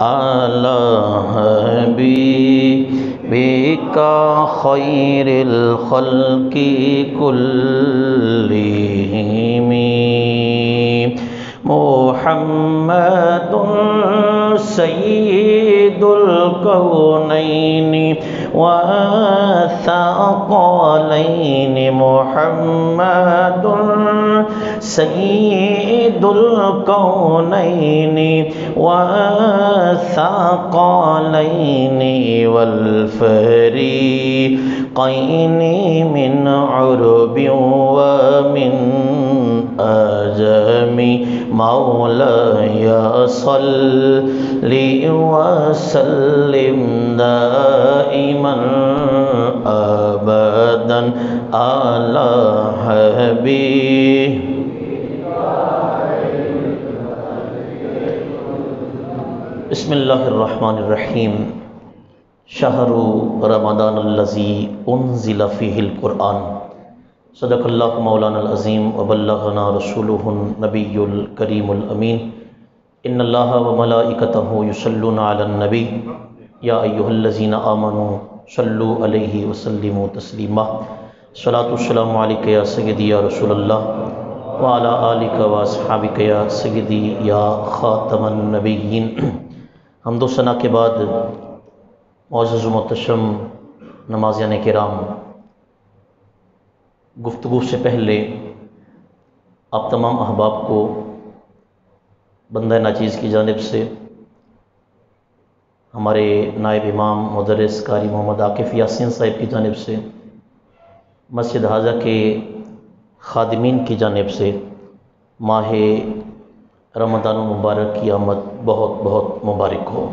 على حبيبك خير الخلق كلهم محمد سيد الكونين والثقلين محمد سيد الكونين والثقلين والفريقين من عرب ومن أجم مولاي صل وسلم دائما أبدا على حبيبك. بسم اللہ الرحمن الرحیم. شہر رمضان الذی انزل فیہ القرآن. صدق اللہ مولانا العظیم وبلغنا رسولہ النبی الکریم الامین. ان اللہ وملائکتہ یصلون علی النبی یا ایہا الذین آمنوا صلوا علیہ وسلموا تسلیما. صلاۃ والسلام علیک یا سیدی یا رسول اللہ وعلی آلک واصحابک یا سیدی یا خاتم النبیین. حمد و ثنا کے بعد معزز و محتشم نمازیان کرام، گفتگو سے پہلے آپ تمام احباب کو بندہ ناچیز کی جانب سے، ہمارے نائب امام مدرس قاری محمد عاقف یاسین صاحب کی جانب سے، مسجد حاضہ کے خادمین کی جانب سے ماہ رمضان المبارک کی آمد بہت بہت مبارک ہو.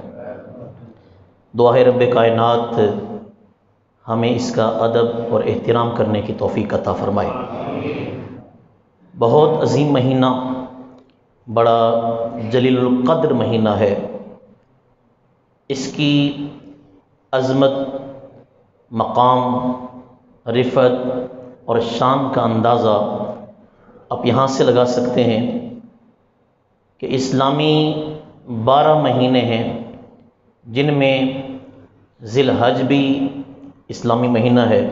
دعا ہے رب کائنات ہمیں اس کا ادب اور احترام کرنے کی توفیق عطا فرمائے. بہت عظیم مہینہ، بڑا جلیل القدر مہینہ ہے. اس کی عظمت، مقام، رفعت اور شان کا اندازہ آپ یہاں سے لگا سکتے ہیں کہ اسلامی 12 مہینے ہیں، جن میں ذی الحج بھی اسلامی مہینہ ہے،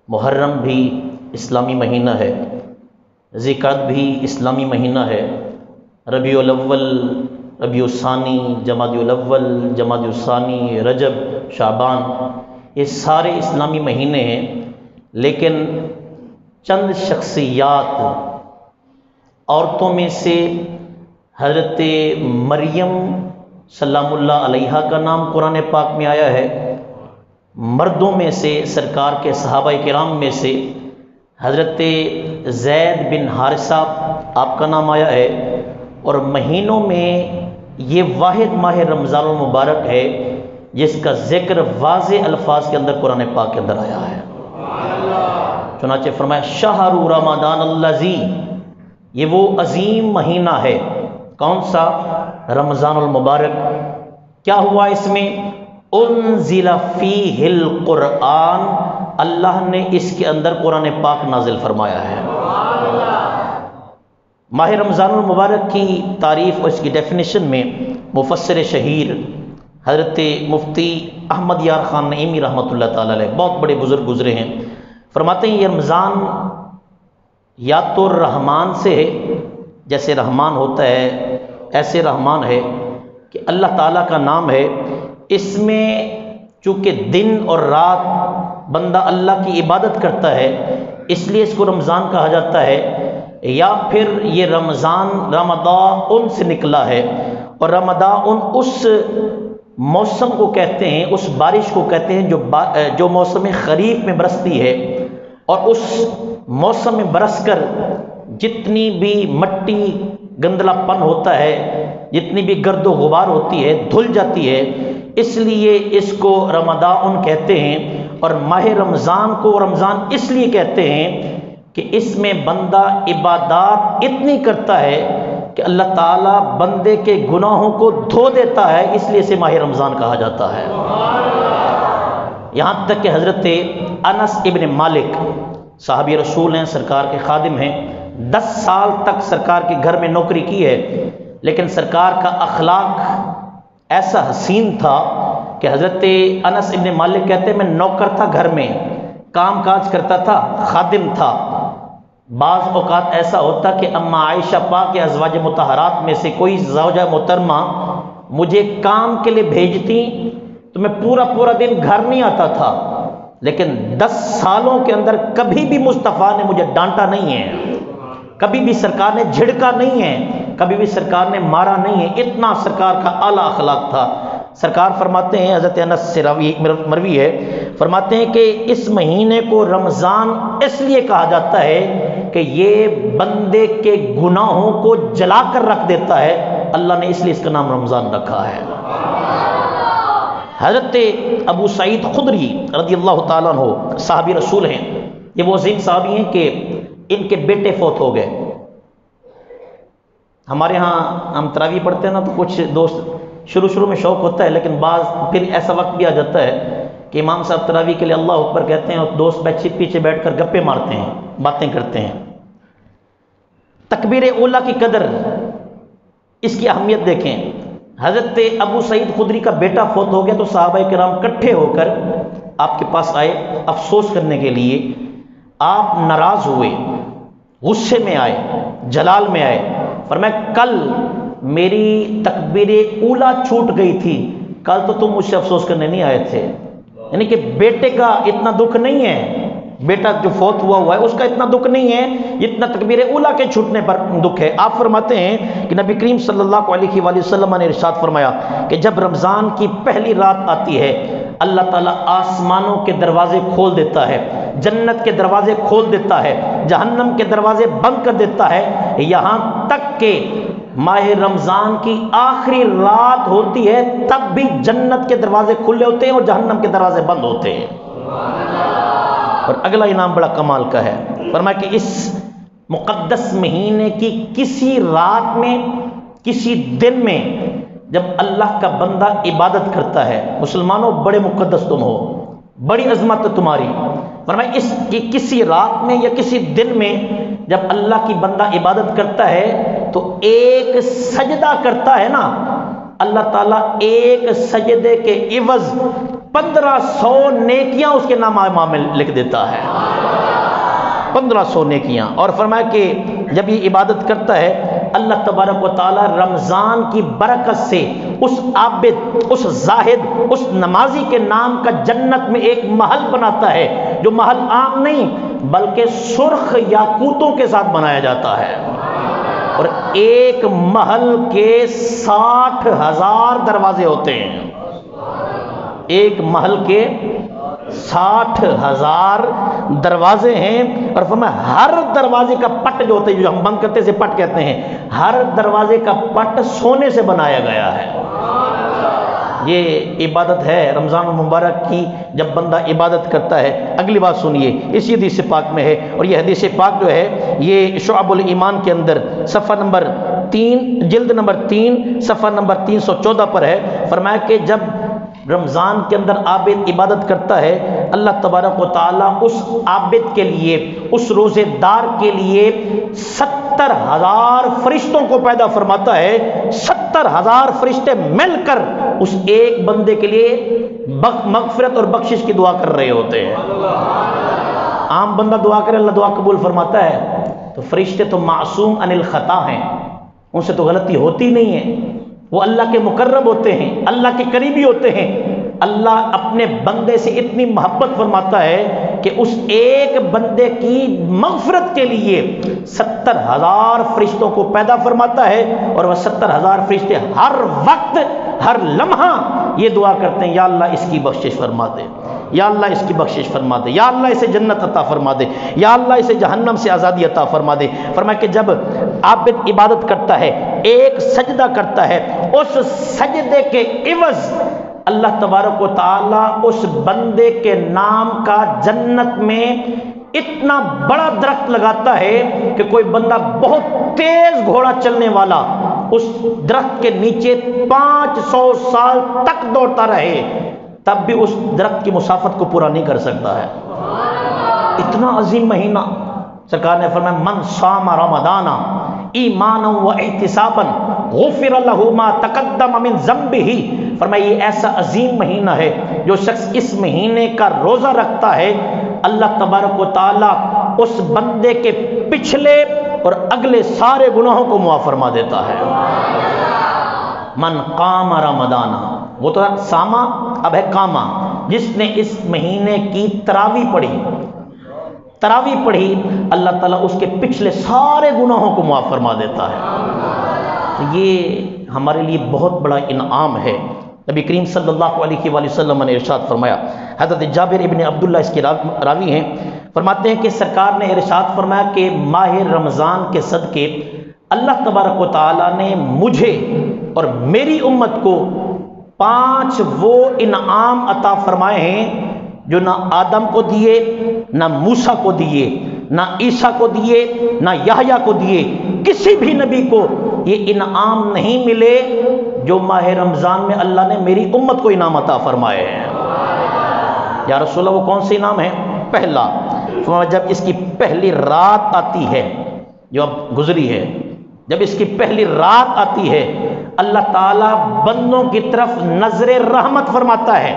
محرم بھی اسلامی مہینہ ہے، ذی القعدہ بھی اسلامی مہینہ ہے، ربیع الاول، ربیع الثانی، جمادی الاول، جمادی الثانی، رجب، شعبان، یہ سارے اسلامی مہینے ہیں. لیکن چند شخصیات، عورتوں میں سے حضرت مریم سلام اللہ علیہا کا نام قرآن پاک میں آیا ہے، مردوں میں سے سرکار کے صحابہ کرام میں سے حضرت زید بن حارثہ آپ کا نام آیا ہے. اور مہینوں میں یہ واحد ماہ رمضان المبارک ہے جس کا ذکر واضح الفاظ کے اندر قرآن پاک کے اندر آیا ہے. چنانچہ فرمایا شہر رمضان الذی، یہ وہ عظیم مہینہ ہے. کون سا؟ رمضان المبارک. کیا ہوا اس میں؟ انزل فیہ القرآن، اللہ نے اس کے اندر قرآن پاک نازل فرمایا ہے. ماہ رمضان المبارک کی تعریف اور اس کی ڈیفینیشن میں مفسر شہیر حضرت مفتی احمد یار خان نعیمی رحمۃ اللہ تعالی علیہ، بہت بڑے بزرگ گزرے ہیں، فرماتے ہیں یہ رمضان یا تو رحمان سے ہے، جیسے رحمان ہوتا ہے ایسے رحمان ہے کہ اللہ تعالیٰ کا نام ہے. اس میں چونکہ دن اور رات بندہ اللہ کی عبادت کرتا ہے اس لیے اس کو رمضان کہا جاتا ہے. یا پھر یہ رمضان رمضان سے نکلا ہے، اور رمضان اس موسم کو کہتے ہیں، اس بارش کو کہتے ہیں جو موسم خریف میں برستی ہے، اور اس موسم میں برس کر جتنی بھی مٹی گندلا پن ہوتا ہے، جتنی بھی گرد و غبار ہوتی ہے، دھل جاتی ہے. اس لیے اس کو رمضان کہتے ہیں. اور ماہ رمضان کو رمضان اس لیے کہتے ہیں کہ اس میں بندہ عبادات اتنی کرتا ہے کہ اللہ تعالیٰ بندے کے گناہوں کو دھو دیتا ہے، اس لیے اسے ماہ رمضان کہا جاتا ہے. یہاں تک کہ حضرت انس ابن مالک صحابی رسول ہیں، سرکار کے خادم ہیں، 10 سال تک سرکار کے گھر میں نوکری کی ہے، لیکن سرکار کا اخلاق ایسا حسین تھا کہ حضرت انس ابن مالک کہتے ہیں میں نوکر تھا گھر میں، کام کاج کرتا تھا، خادم تھا۔ بعض اوقات ایسا ہوتا کہ اما عائشہ پاک کے ازواج مطہرات میں سے کوئی زوجہ محترمہ مجھے کام کے لیے بھیجتی تو میں پورا دن گھر نہیں آتا تھا، لیکن 10 سالوں کے اندر کبھی بھی مصطفیٰ نے مجھے ڈانٹا نہیں ہے، کبھی بھی سرکار نے جھڑکا نہیں ہے، کبھی بھی سرکار نے مارا نہیں ہے۔ اتنا سرکار کا اعلیٰ اخلاق تھا۔ سرکار فرماتے ہیں، حضرت انس سے مروی ہے، فرماتے ہیں کہ اس مہینے کو رمضان اس لیے کہا جاتا ہے کہ یہ بندے کے گناہوں کو جلا کر رکھ دیتا ہے، اللہ نے اس لیے اس کا نام رمضان رکھا ہے۔ حضرت ابو سعید خدری رضی اللہ تعالیٰ عنہ صحابی رسول ہیں، یہ وہ عظیم صحابی ہیں کہ ان کے بیٹے فوت ہو گئے۔ ہمارے ہاں ہم تراویح پڑھتے ہیں نا تو کچھ دوست شروع میں شوق ہوتا ہے، لیکن بعض پھر ایسا وقت بھی آ جاتا ہے کہ امام صاحب تراویح کے لیے اللہ اکبر کہتے ہیں اور دوست پیچھے بیٹھ کر گپے مارتے ہیں، باتیں کرتے ہیں۔ تکبیر اولا کی قدر، اس کی اہمیت دیکھیں۔ حضرت ابو سعید خدری کا بیٹا فوت ہو گیا تو صحابہ کرام اکٹھے ہو کر آپ کے پاس آئے افسوس کرنے کے لیے۔ آپ ناراض ہوئے، غصے میں آئے، جلال میں آئے، فرمایا کل میری تکبیر اولا چھوٹ گئی تھی، کل تو تم مجھ سے افسوس کرنے نہیں آئے تھے۔ یعنی کہ بیٹے کا اتنا دکھ نہیں ہے، بیٹا جو فوت ہوا ہے اس کا اتنا دکھ نہیں ہے جتنا تکبیر اولا کے چھوٹنے پر دکھ ہے۔ آپ فرماتے ہیں کہ نبی کریم صلی اللہ علیہ وآلہ وسلم نے ارشاد فرمایا کہ جب رمضان کی پہلی رات آتی ہے اللہ تعالیٰ آسمانوں کے دروازے کھول دیتا ہے، جنت کے دروازے کھول دیتا ہے، جہنم کے دروازے بند کر دیتا ہے، یہاں تک کہ ماہ رمضان کی آخری رات ہوتی ہے تب بھی جنت کے دروازے کھلے ہوتے ہیں اور جہنم کے دروازے بند ہوتے ہیں۔ اور اگلا انعام بڑا کمال کا ہے، فرمایا کہ اس مقدس مہینے کی کسی رات میں، کسی دن میں جب اللہ کا بندہ عبادت کرتا ہے، مسلمانوں بڑے مقدس تم ہو، بڑی عظمت تمہاری، فرمایا اس کی کسی رات میں یا کسی دن میں جب اللہ کی بندہ عبادت کرتا ہے تو ایک سجدہ کرتا ہے نا، اللہ تعالیٰ ایک سجدے کے عوض 1500 نیکیاں اس کے نامہ میں لکھ دیتا ہے، 1500 نیکیاں۔ اور فرمایا کہ جب یہ عبادت کرتا ہے اللہ تبارک و تعالی رمضان کی برکت سے اس عابد، اس زاہد، اس نمازی کے نام کا جنت میں ایک محل بناتا ہے، جو محل عام نہیں بلکہ سرخ یاقوتوں کے ساتھ بنایا جاتا ہے، اور ایک محل کے 60,000 دروازے ہوتے ہیں، ایک محل کے 60,000 دروازے ہیں۔ اور فرمایا ہر دروازے کا پٹ جو ہوتا ہے، جو ہم بند کرتے سے پٹ کہتے ہیں، ہر دروازے کا پٹ سونے سے بنایا گیا ہے۔ یہ عبادت ہے رمضان المبارک کی، جب بندہ عبادت کرتا ہے۔ اگلی بات سنیے، اسی حدیث پاک میں ہے، اور یہ حدیث پاک جو ہے یہ شعب الایمان کے اندر صفحہ نمبر 3، جلد نمبر 3 صفحہ نمبر 314 پر ہے۔ فرمایا کہ جب رمضان کے اندر عابد عبادت کرتا ہے اللہ تبارک و تعالیٰ اس عابد کے لیے، اس روزے دار کے لیے 70,000 فرشتوں کو پیدا فرماتا ہے۔ 70,000 فرشتے مل کر اس ایک بندے کے لیے مغفرت اور بخشش کی دعا کر رہے ہوتے ہیں۔ عام بندہ دعا کرے اللہ دعا قبول فرماتا ہے، تو فرشتے تو معصوم عن الخطا ہیں، ان سے تو غلطی ہوتی نہیں ہے، وہ اللہ کے مقرب ہوتے ہیں، اللہ کے قریبی ہوتے ہیں۔ اللہ اپنے بندے سے اتنی محبت فرماتا ہے کہ اس ایک بندے کی مغفرت کے لیے 70,000 فرشتوں کو پیدا فرماتا ہے، اور وہ 70,000 فرشتے ہر وقت، ہر لمحہ یہ دعا کرتے ہیں، یا اللہ اس کی بخشش فرما دے، یا اللہ اس کی بخشش فرما دے، یا اللہ اسے جنت عطا فرما دے، یا اللہ اسے جہنم سے آزادی عطا فرما دے۔ فرمایا کہ جب عابد عبادت کرتا ہے، ایک سجدہ کرتا ہے، اس سجدے کے عوض اللہ تبارک و تعالیٰ اس بندے کے نام کا جنت میں اتنا بڑا درخت لگاتا ہے کہ کوئی بندہ بہت تیز گھوڑا چلنے والا اس درخت کے نیچے 500 سال تک دوڑتا رہے تب بھی اس درخت کی مسافت کو پورا نہیں کر سکتا ہے۔ اتنا عظیم مہینہ، سرکار نے فرمایا من صام رمضان ایمانا و احتسابا غفر لہ ما تقدم من ذنبہ. فرمایا یہ ایسا عظیم مہینہ ہے، جو شخص اس مہینے کا روزہ رکھتا ہے اللہ تبارک و تعالی اس بندے کے پچھلے اور اگلے سارے گناہوں کو معاف فرما دیتا ہے. من قام رمضان، وہ تو ساما اب ہے کاما، جس نے اس مہینے کی تراویح پڑھی اللہ تعالیٰ اس کے پچھلے سارے گناہوں کو معاف فرما دیتا ہے. تو یہ ہمارے لیے بہت بڑا انعام ہے. نبی کریم صلی اللہ علیہ وآلہ وسلم نے ارشاد فرمایا، حضرت جابر ابن عبداللہ اس کے راوی ہیں، فرماتے ہیں کہ سرکار نے ارشاد فرمایا کہ ماہ رمضان کے صدقے اللہ تبارک و تعالیٰ نے مجھے اور میری امت کو 5 وہ انعام عطا فرمائے ہیں جو نہ آدم کو دیے، نہ موسیٰ کو دیے، نہ عیسیٰ کو دیے، نہ یحییٰ کو دیے. کسی بھی نبی کو یہ انعام نہیں ملے جو ماہ رمضان میں اللہ نے میری امت کو انعام عطا فرمائے ہیں. یا رسول اللہ وہ کون سے انعام ہیں؟ پہلا، جب اس کی پہلی رات آتی ہے جو اب گزری ہے، جب اس کی پہلی رات آتی ہے اللہ تعالیٰ بندوں کی طرف نظر رحمت فرماتا ہے.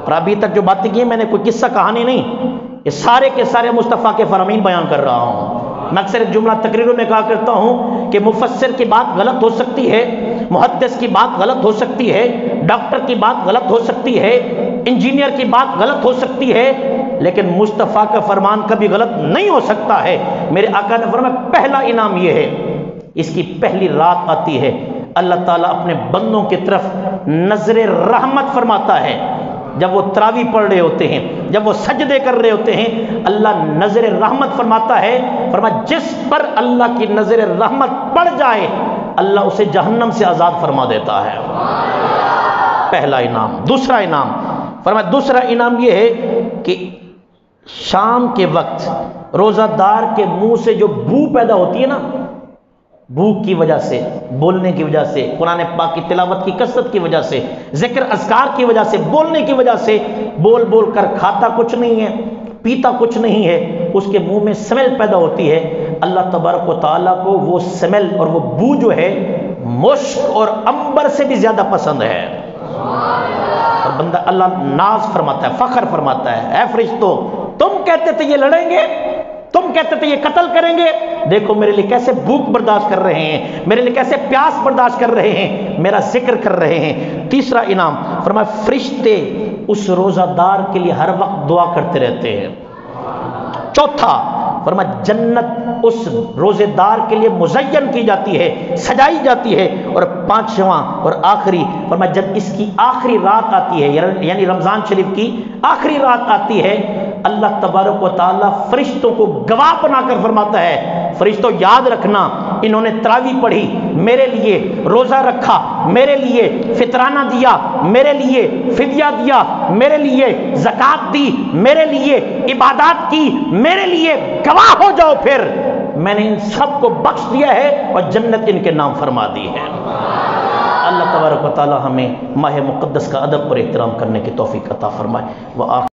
اور ابھی تک جو باتیں کی میں نے کوئی قصہ کہانی نہیں، یہ سارے کے سارے مصطفیٰ کے فرامین بیان کر رہا ہوں. میں اکثر ایک جملہ تقریروں میں کہا کرتا ہوں کہ مفسر کی بات غلط ہو سکتی ہے، محدث کی بات غلط ہو سکتی ہے، ڈاکٹر کی بات غلط ہو سکتی ہے، انجینئر کی بات غلط ہو سکتی ہے، لیکن مصطفیٰ کا فرمان کبھی غلط نہیں ہو سکتا ہے. میرے آقا نے فرمایا پہلا انعام یہ ہے، اس کی پہلی رات آتی ہے اللہ تعالیٰ اپنے بندوں کی طرف نظر رحمت فرماتا ہے. جب وہ تراویح پڑھ رہے ہوتے ہیں، جب وہ سجدے کر رہے ہوتے ہیں، اللہ نظر رحمت فرماتا ہے. فرمایا جس پر اللہ کی نظر رحمت پڑ جائے اللہ اسے جہنم سے آزاد فرما دیتا ہے. پہلا انعام. دوسرا انعام، فرمایا دوسرا انعام یہ ہے کہ شام کے وقت روزہ دار کے منہ سے جو بو پیدا ہوتی ہے نا، بھوک کی وجہ سے، بولنے کی وجہ سے، قرآن پاک کی تلاوت کی کثرت کی وجہ سے، ذکر اذکار کی وجہ سے، بولنے کی وجہ سے، بول بول کر کھاتا کچھ نہیں ہے، پیتا کچھ نہیں ہے، اس کے منہ میں سمیل پیدا ہوتی ہے. اللہ تبارک و تعالیٰ کو وہ سمیل اور وہ بو جو ہے مشک اور عنبر سے بھی زیادہ پسند ہے. اور بندہ اللہ ناز فرماتا ہے، فخر فرماتا ہے، اے فرشتوں تم کہتے تھے یہ لڑیں گے، تم کہتے تھے یہ قتل کریں گے، دیکھو میرے لیے کیسے بھوک برداشت کر رہے ہیں، میرے لیے کیسے پیاس برداشت کر رہے ہیں، میرا ذکر کر رہے ہیں. تیسرا انعام، فرمایا فرشتے اس روزہ دار کے لیے ہر وقت دعا کرتے رہتے ہیں. چوتھا، فرمایا جنت اس روزے دار کے لیے مزین کی جاتی ہے، سجائی جاتی ہے. اور پانچواں اور آخری، فرمایا جب اس کی آخری رات آتی ہے، یعنی رمضان شریف کی آخری رات آتی ہے، اللہ تبارک و تعالیٰ فرشتوں کو گواہ بنا کر فرماتا ہے، فرشتوں یاد رکھنا انہوں نے تراویح پڑھی، میرے لیے روزہ رکھا، میرے لیے فطرانہ دیا، میرے لیے فدیہ دیا، میرے لیے زکوٰۃ دی، میرے لیے عبادات کی، میرے لیے گواہ ہو جاؤ، پھر میں نے ان سب کو بخش دیا ہے اور جنت ان کے نام فرما دی ہے. اللہ تبارک و تعالی ہمیں ماہ مقدس کا ادب اور احترام کرنے کی توفیق عطا فرمائے.